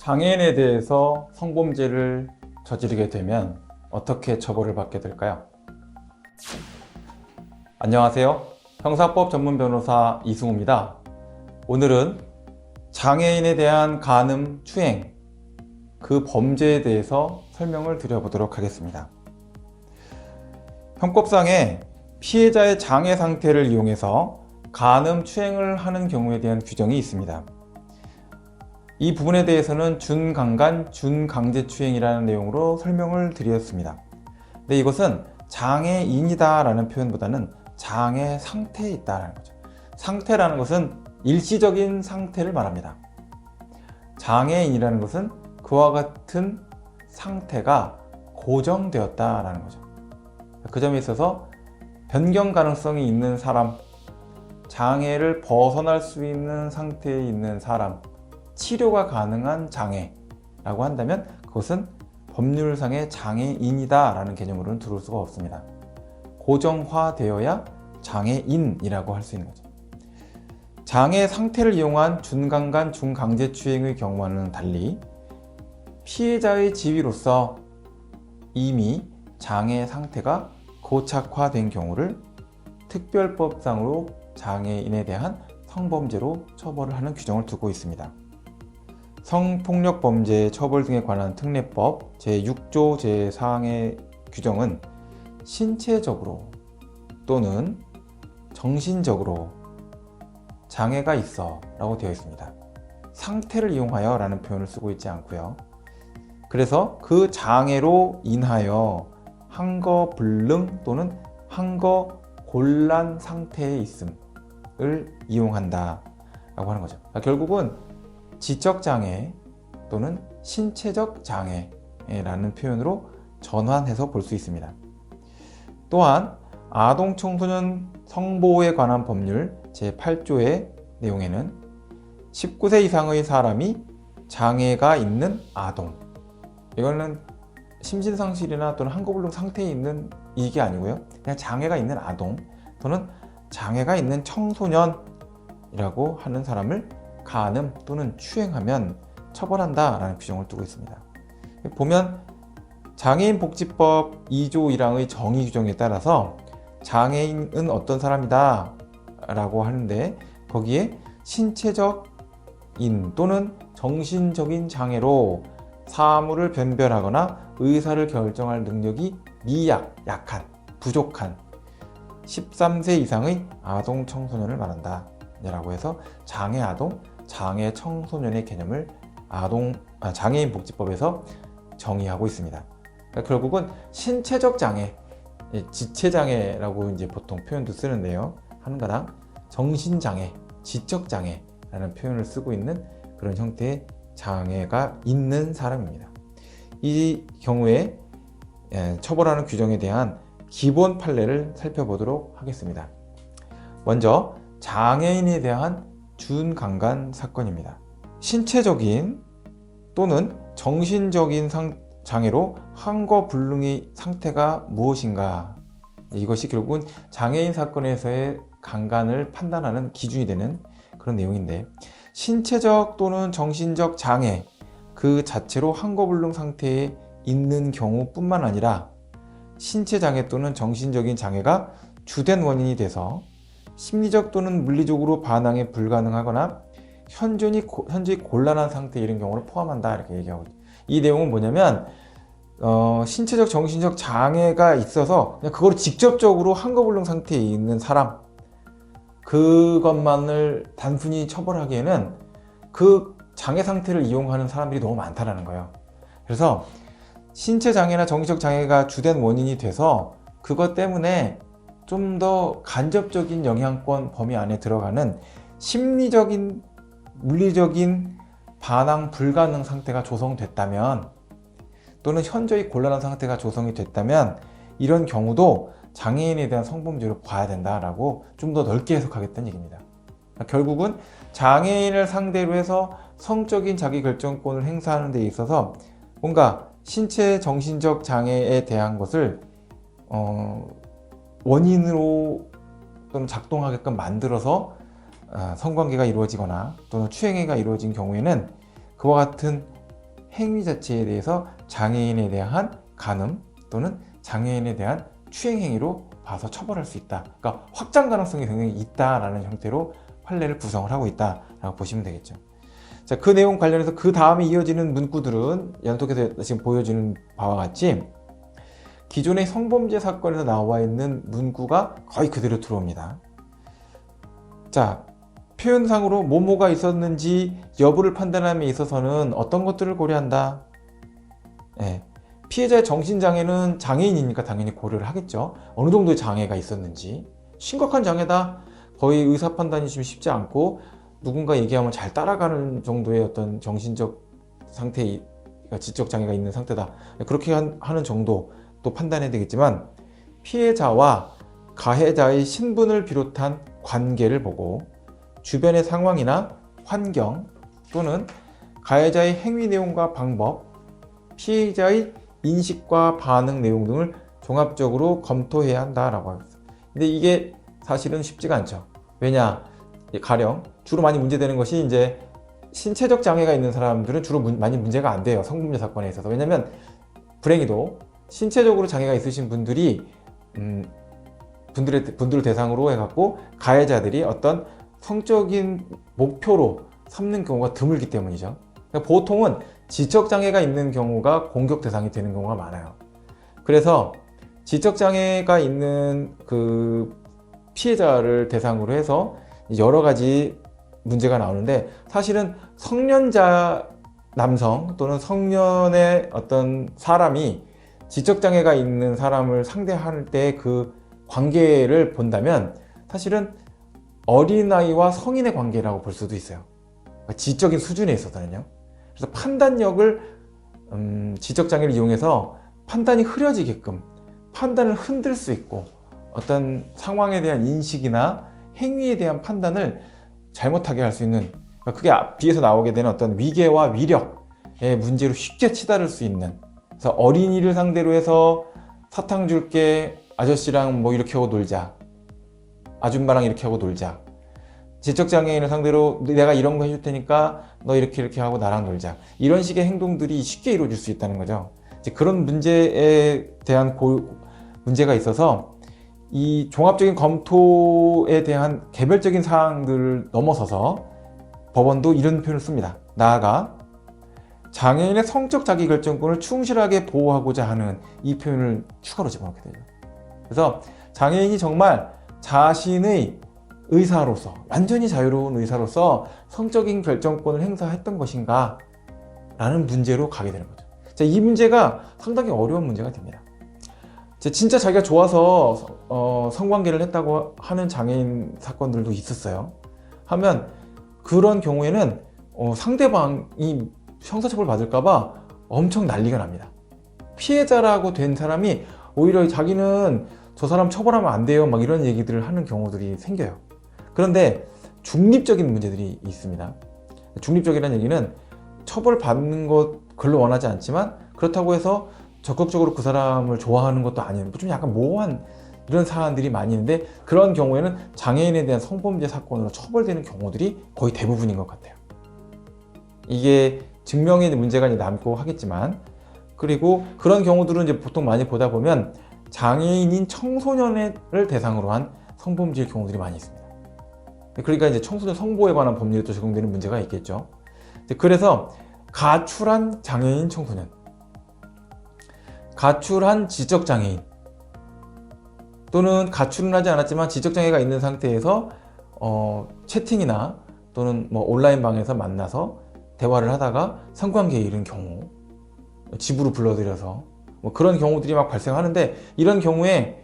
장애인에 대해서 성범죄를 저지르게 되면 어떻게 처벌을 받게 될까요? 안녕하세요. 형사법 전문 변호사 이승우입니다. 오늘은 장애인에 대한 간음, 추행, 그 범죄에 대해서 설명을 드려보도록 하겠습니다. 형법상에 피해자의 장애 상태를 이용해서 간음, 추행을 하는 경우에 대한 규정이 있습니다. 이 부분에 대해서는 준강간, 준강제추행이라는 내용으로 설명을 드렸습니다. 근데 이것은 장애인이다 라는 표현보다는 장애 상태에 있다는 거죠. 상태라는 것은 일시적인 상태를 말합니다. 장애인이라는 것은 그와 같은 상태가 고정되었다라는 거죠. 그 점에 있어서 변경 가능성이 있는 사람, 장애를 벗어날 수 있는 상태에 있는 사람, 치료가 가능한 장애라고 한다면 그것은 법률상의 장애인이다 라는 개념으로는 들어올 수가 없습니다. 고정화되어야 장애인이라고 할 수 있는 거죠. 장애 상태를 이용한 준강간, 준강제추행의 경우와는 달리 피해자의 지위로서 이미 장애 상태가 고착화된 경우를 특별법상으로 장애인에 대한 성범죄로 처벌을 하는 규정을 두고 있습니다. 성폭력범죄 처벌 등에 관한 특례법 제6조 제4항의 규정은 신체적으로 또는 정신적으로 장애가 있어 라고 되어 있습니다. 상태를 이용하여 라는 표현을 쓰고 있지 않고요. 그래서 그 장애로 인하여 한거불능 또는 한거곤란 상태에 있음을 이용한다 라고 하는 거죠. 결국은 지적장애 또는 신체적 장애라는 표현으로 전환해서 볼 수 있습니다. 또한 아동 청소년 성보호에 관한 법률 제8조의 내용에는 19세 이상의 사람이 장애가 있는 아동, 이거는 심신상실이나 또는 한거불능 상태에 있는 이게 아니고요, 그냥 장애가 있는 아동 또는 장애가 있는 청소년이라고 하는 사람을 간음 또는 추행하면 처벌한다 라는 규정을 두고 있습니다. 보면 장애인복지법 2조 1항의 정의 규정에 따라서 장애인은 어떤 사람이다 라고 하는데, 거기에 신체적인 또는 정신적인 장애로 사물을 변별하거나 의사를 결정할 능력이 약한, 부족한 13세 이상의 아동 청소년을 말한다 라고 해서 장애아동, 장애청소년의 개념을 장애인복지법에서 정의하고 있습니다. 그러니까 결국은 신체적 장애, 지체장애라고 이제 보통 표현도 쓰는데요, 한가당 정신장애, 지적장애라는 표현을 쓰고 있는 그런 형태의 장애가 있는 사람입니다. 이 경우에 처벌하는 규정에 대한 기본 판례를 살펴보도록 하겠습니다. 먼저 장애인에 대한 준강간 사건입니다. 신체적인 또는 정신적인 장애로 한거불능의 상태가 무엇인가, 이것이 결국은 장애인 사건에서의 강간을 판단하는 기준이 되는 그런 내용인데, 신체적 또는 정신적 장애 그 자체로 한거불능 상태에 있는 경우뿐만 아니라 신체 장애 또는 정신적인 장애가 주된 원인이 돼서 심리적 또는 물리적으로 반항에 불가능하거나 현저히 곤란한 상태, 이런 경우를 포함한다 이렇게 얘기하고 있죠. 이 내용은 뭐냐면 신체적 정신적 장애가 있어서 그냥 그걸 직접적으로 한거불능 상태에 있는 사람, 그것만을 단순히 처벌하기에는 그 장애 상태를 이용하는 사람들이 너무 많다라는 거예요. 그래서 신체 장애나 정신적 장애가 주된 원인이 돼서 그것 때문에 좀 더 간접적인 영향권 범위 안에 들어가는 심리적인, 물리적인 반항 불가능 상태가 조성됐다면, 또는 현저히 곤란한 상태가 조성이 됐다면 이런 경우도 장애인에 대한 성범죄로 봐야 된다라고 좀 더 넓게 해석하겠다는 얘기입니다. 결국은 장애인을 상대로 해서 성적인 자기결정권을 행사하는 데 있어서 뭔가 신체 정신적 장애에 대한 것을 원인으로 또는 작동하게끔 만들어서 성관계가 이루어지거나 또는 추행해가 이루어진 경우에는 그와 같은 행위 자체에 대해서 장애인에 대한 간음 또는 장애인에 대한 추행 행위로 봐서 처벌할 수 있다. 그러니까 확장 가능성이 굉장히 있다라는 형태로 판례를 구성을 하고 있다라고 보시면 되겠죠. 자, 그 내용 관련해서 그 다음에 이어지는 문구들은 연속해서 지금 보여주는 바와 같이 기존의 성범죄 사건에서 나와 있는 문구가 거의 그대로 들어옵니다. 자, 표현상으로 뭐뭐가 있었는지 여부를 판단함에 있어서는 어떤 것들을 고려한다? 네. 피해자의 정신장애는 장애인이니까 당연히 고려를 하겠죠. 어느 정도의 장애가 있었는지. 심각한 장애다. 거의 의사 판단이 좀 쉽지 않고 누군가 얘기하면 잘 따라가는 정도의 어떤 정신적 상태, 지적 장애가 있는 상태다. 그렇게 하는 정도 또 판단해야 되겠지만 피해자와 가해자의 신분을 비롯한 관계를 보고 주변의 상황이나 환경 또는 가해자의 행위 내용과 방법, 피해자의 인식과 반응 내용 등을 종합적으로 검토해야 한다라고 합니다. 근데 이게 사실은 쉽지가 않죠. 왜냐? 가령 주로 많이 문제되는 것이 이제 신체적 장애가 있는 사람들은 주로 많이 문제가 안 돼요. 성범죄 사건에 있어서. 왜냐면 불행히도 신체적으로 장애가 있으신 분들이 분들을 대상으로 해갖고 가해자들이 어떤 성적인 목표로 삼는 경우가 드물기 때문이죠. 그러니까 보통은 지적장애가 있는 경우가 공격 대상이 되는 경우가 많아요. 그래서 지적장애가 있는 그 피해자를 대상으로 해서 여러 가지 문제가 나오는데 사실은 성년자 남성 또는 성년의 어떤 사람이 지적장애가 있는 사람을 상대할 때 그 관계를 본다면 사실은 어린아이와 성인의 관계라고 볼 수도 있어요. 그러니까 지적인 수준에 있어서는요. 그래서 판단력을 지적장애를 이용해서 판단이 흐려지게끔 판단을 흔들 수 있고 어떤 상황에 대한 인식이나 행위에 대한 판단을 잘못하게 할 수 있는, 그러니까 그게 뒤에서 나오게 되는 어떤 위계와 위력의 문제로 쉽게 치달을 수 있는, 그래서 어린이를 상대로 해서 사탕 줄게, 아저씨랑 뭐 이렇게 하고 놀자, 아줌마랑 이렇게 하고 놀자, 지적장애인을 상대로 내가 이런 거 해줄 테니까 너 이렇게 하고 나랑 놀자, 이런 식의 행동들이 쉽게 이루어질 수 있다는 거죠. 이제 그런 문제에 대한 문제가 있어서 이 종합적인 검토에 대한 개별적인 사항들을 넘어서서 법원도 이런 표현을 씁니다. 나아가 장애인의 성적 자기결정권을 충실하게 보호하고자 하는 이 표현을 추가로 집어넣게 되죠. 그래서 장애인이 정말 자신의 의사로서, 완전히 자유로운 의사로서 성적인 결정권을 행사했던 것인가 라는 문제로 가게 되는 거죠. 자, 이 문제가 상당히 어려운 문제가 됩니다. 진짜 자기가 좋아서 성관계를 했다고 하는 장애인 사건들도 있었어요. 하면 그런 경우에는 상대방이 형사처벌 받을까봐 엄청 난리가 납니다. 피해자라고 된 사람이 오히려 자기는 저 사람 처벌하면 안 돼요 막 이런 얘기들을 하는 경우들이 생겨요. 그런데 중립적인 문제들이 있습니다. 중립적이라는 얘기는 처벌받는 것 별로 원하지 않지만 그렇다고 해서 적극적으로 그 사람을 좋아하는 것도 아니에요. 좀 약간 모호한 이런 사안들이 많이 있는데 그런 경우에는 장애인에 대한 성범죄 사건으로 처벌되는 경우들이 거의 대부분인 것 같아요. 이게 증명의 문제가 남고 하겠지만, 그리고 그런 경우들은 이제 보통 많이 보다 보면 장애인인 청소년을 대상으로 한 성범죄의 경우들이 많이 있습니다. 그러니까 이제 청소년 성보호에 관한 법률에 또 적용되는 문제가 있겠죠. 그래서 가출한 장애인 청소년, 가출한 지적장애인, 또는 가출은 하지 않았지만 지적장애가 있는 상태에서 채팅이나 또는 뭐 온라인 방에서 만나서 대화를 하다가 성관계에 이른 경우, 집으로 불러들여서 뭐 그런 경우들이 막 발생하는데, 이런 경우에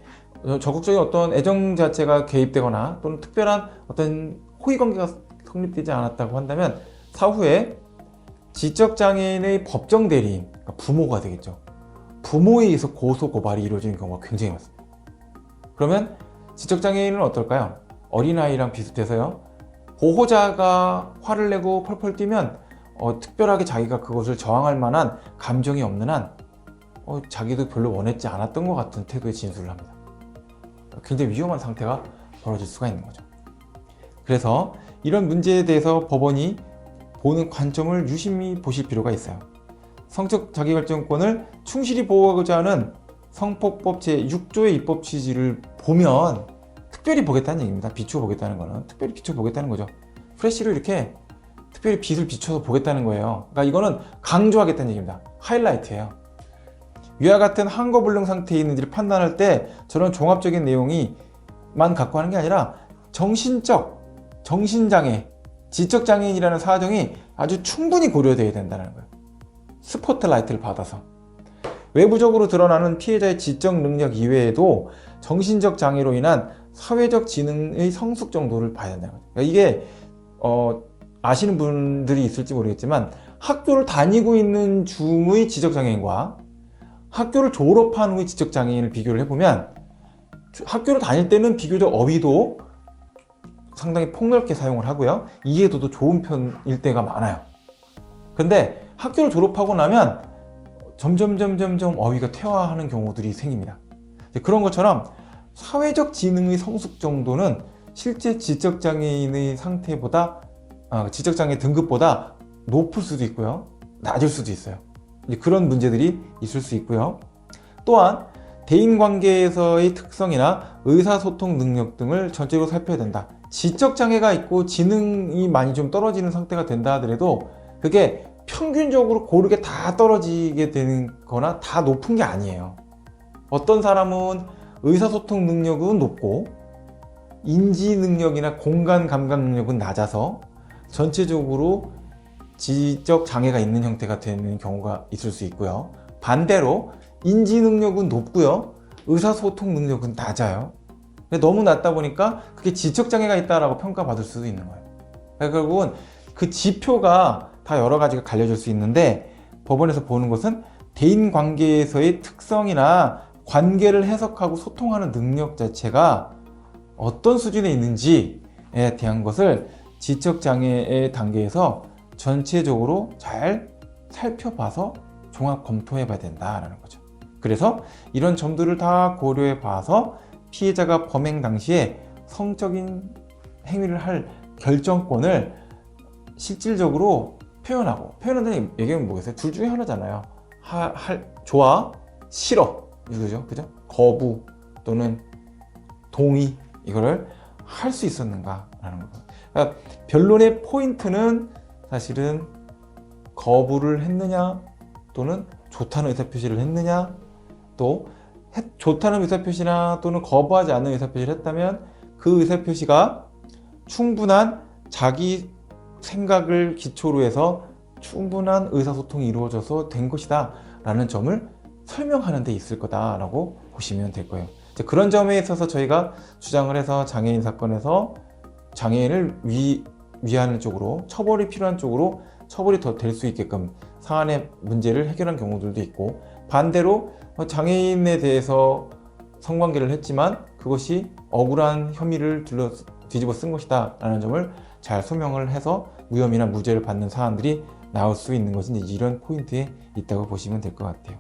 적극적인 어떤 애정 자체가 개입되거나 또는 특별한 어떤 호의관계가 성립되지 않았다고 한다면 사후에 지적장애인의 법정 대리인, 그러니까 부모가 되겠죠. 부모에 의해서 고소 고발이 이루어지는 경우가 굉장히 많습니다. 그러면 지적장애인은 어떨까요? 어린아이랑 비슷해서요, 보호자가 화를 내고 펄펄 뛰면 특별하게 자기가 그것을 저항할 만한 감정이 없는 한 자기도 별로 원했지 않았던 것 같은 태도의 진술을 합니다. 굉장히 위험한 상태가 벌어질 수가 있는 거죠. 그래서 이런 문제에 대해서 법원이 보는 관점을 유심히 보실 필요가 있어요. 성적 자기결정권을 충실히 보호하고자 하는 성폭법 제6조의 입법 취지를 보면 특별히 보겠다는 얘기입니다. 비추어 보겠다는 거는 특별히 비추어 보겠다는 거죠. 프레쉬를 이렇게 특별히 빛을 비춰서 보겠다는 거예요. 그러니까 이거는 강조하겠다는 얘기입니다. 하이라이트예요. 위와 같은 항거불능 상태에 있는지를 판단할 때 저런 종합적인 내용이만 갖고 하는 게 아니라 정신장애, 지적장애인이라는 사정이 아주 충분히 고려되어야 된다는 거예요. 스포트라이트를 받아서. 외부적으로 드러나는 피해자의 지적 능력 이외에도 정신적 장애로 인한 사회적 지능의 성숙 정도를 봐야 된다는 거죠. 그러니까 이게 아시는 분들이 있을지 모르겠지만 학교를 다니고 있는 중의 지적장애인과 학교를 졸업한 후의 지적장애인을 비교를 해보면 학교를 다닐 때는 비교적 어휘도 상당히 폭넓게 사용을 하고요. 이해도도 좋은 편일 때가 많아요. 근데 학교를 졸업하고 나면 점점 어휘가 퇴화하는 경우들이 생깁니다. 그런 것처럼 사회적 지능의 성숙 정도는 실제 지적장애인의 상태보다 지적장애 등급보다 높을 수도 있고요. 낮을 수도 있어요. 그런 문제들이 있을 수 있고요. 또한 대인관계에서의 특성이나 의사소통 능력 등을 전체적으로 살펴야 된다. 지적장애가 있고 지능이 많이 좀 떨어지는 상태가 된다 하더라도 그게 평균적으로 고르게 다 떨어지게 되는 거나 다 높은 게 아니에요. 어떤 사람은 의사소통 능력은 높고 인지 능력이나 공간 감각 능력은 낮아서 전체적으로 지적 장애가 있는 형태가 되는 경우가 있을 수 있고요. 반대로 인지 능력은 높고요. 의사소통 능력은 낮아요. 너무 낮다 보니까 그게 지적 장애가 있다라고 평가받을 수도 있는 거예요. 그러니까 결국은 그 지표가 다 여러 가지가 갈려질 수 있는데 법원에서 보는 것은 대인 관계에서의 특성이나 관계를 해석하고 소통하는 능력 자체가 어떤 수준에 있는지에 대한 것을 지적장애의 단계에서 전체적으로 잘 살펴봐서 종합 검토해 봐야 된다라는 거죠. 그래서 이런 점들을 다 고려해 봐서 피해자가 범행 당시에 성적인 행위를 할 결정권을 실질적으로 표현한다는 얘기는 뭐겠어요? 둘 중에 하나잖아요. 좋아, 싫어, 이거죠, 그죠? 거부 또는 동의, 이거를 할 수 있었는가라는 거. 그러니까 변론의 포인트는 사실은 거부를 했느냐 또는 좋다는 의사표시를 했느냐, 또 좋다는 의사표시나 또는 거부하지 않는 의사표시를 했다면 그 의사표시가 충분한 자기 생각을 기초로 해서 충분한 의사소통이 이루어져서 된 것이다 라는 점을 설명하는 데 있을 거다라고 보시면 될 거예요. 그런 점에 있어서 저희가 주장을 해서 장애인 사건에서 장애인을 위하는 쪽으로, 처벌이 필요한 쪽으로 처벌이 더 될 수 있게끔 사안의 문제를 해결한 경우들도 있고, 반대로 장애인에 대해서 성관계를 했지만 그것이 억울한 혐의를 뒤집어 쓴 것이다 라는 점을 잘 설명을 해서 무혐의나 무죄를 받는 사안들이 나올 수 있는 것이 이런 포인트에 있다고 보시면 될 것 같아요.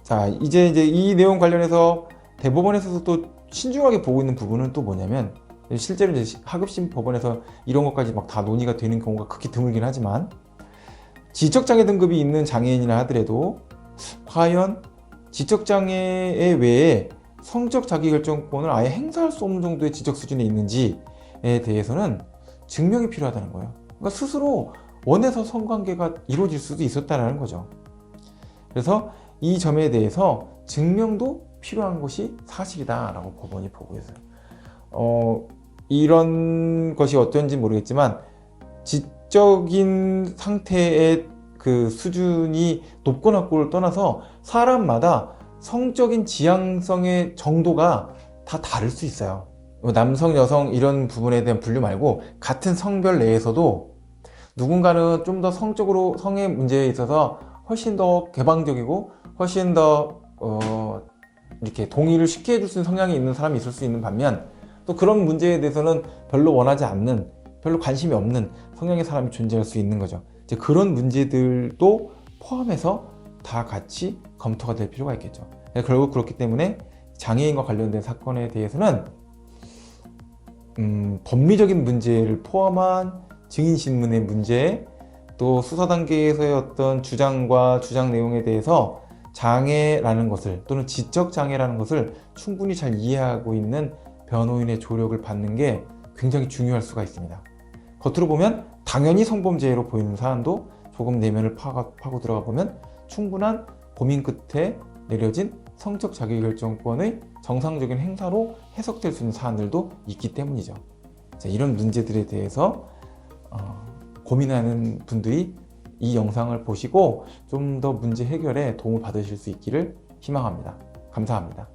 자, 이제 이 내용 관련해서 대법원에서도 또 신중하게 보고 있는 부분은 또 뭐냐면, 실제로 이제 하급심 법원에서 이런 것까지 막 다 논의가 되는 경우가 극히 드물긴 하지만, 지적장애 등급이 있는 장애인이라 하더라도 과연 지적장애 외에 성적 자기결정권을 아예 행사할 수 없는 정도의 지적 수준에 있는지에 대해서는 증명이 필요하다는 거예요. 그러니까 스스로 원해서 성관계가 이루어질 수도 있었다는 거죠. 그래서 이 점에 대해서 증명도 필요한 것이 사실이다라고 법원이 보고 있어요. 이런 것이 어떤지 모르겠지만 지적인 상태의 그 수준이 높고 낮고를 떠나서 사람마다 성적인 지향성의 정도가 다 다를 수 있어요. 남성, 여성 이런 부분에 대한 분류 말고 같은 성별 내에서도 누군가는 좀 더 성적으로 성의 문제에 있어서 훨씬 더 개방적이고 훨씬 더 이렇게 동의를 쉽게 해줄 수 있는 성향이 있는 사람이 있을 수 있는 반면, 또 그런 문제에 대해서는 별로 원하지 않는, 별로 관심이 없는 성향의 사람이 존재할 수 있는 거죠. 이제 그런 문제들도 포함해서 다 같이 검토가 될 필요가 있겠죠. 결국 그렇기 때문에 장애인과 관련된 사건에 대해서는 법리적인 문제를 포함한 증인신문의 문제, 또 수사 단계에서의 어떤 주장과 주장 내용에 대해서 장애라는 것을 또는 지적 장애라는 것을 충분히 잘 이해하고 있는 변호인의 조력을 받는 게 굉장히 중요할 수가 있습니다. 겉으로 보면 당연히 성범죄로 보이는 사안도 조금 내면을 파고 들어가 보면 충분한 고민 끝에 내려진 성적 자기결정권의 정상적인 행사로 해석될 수 있는 사안들도 있기 때문이죠. 자, 이런 문제들에 대해서 고민하는 분들이 이 영상을 보시고 좀 더 문제 해결에 도움을 받으실 수 있기를 희망합니다. 감사합니다.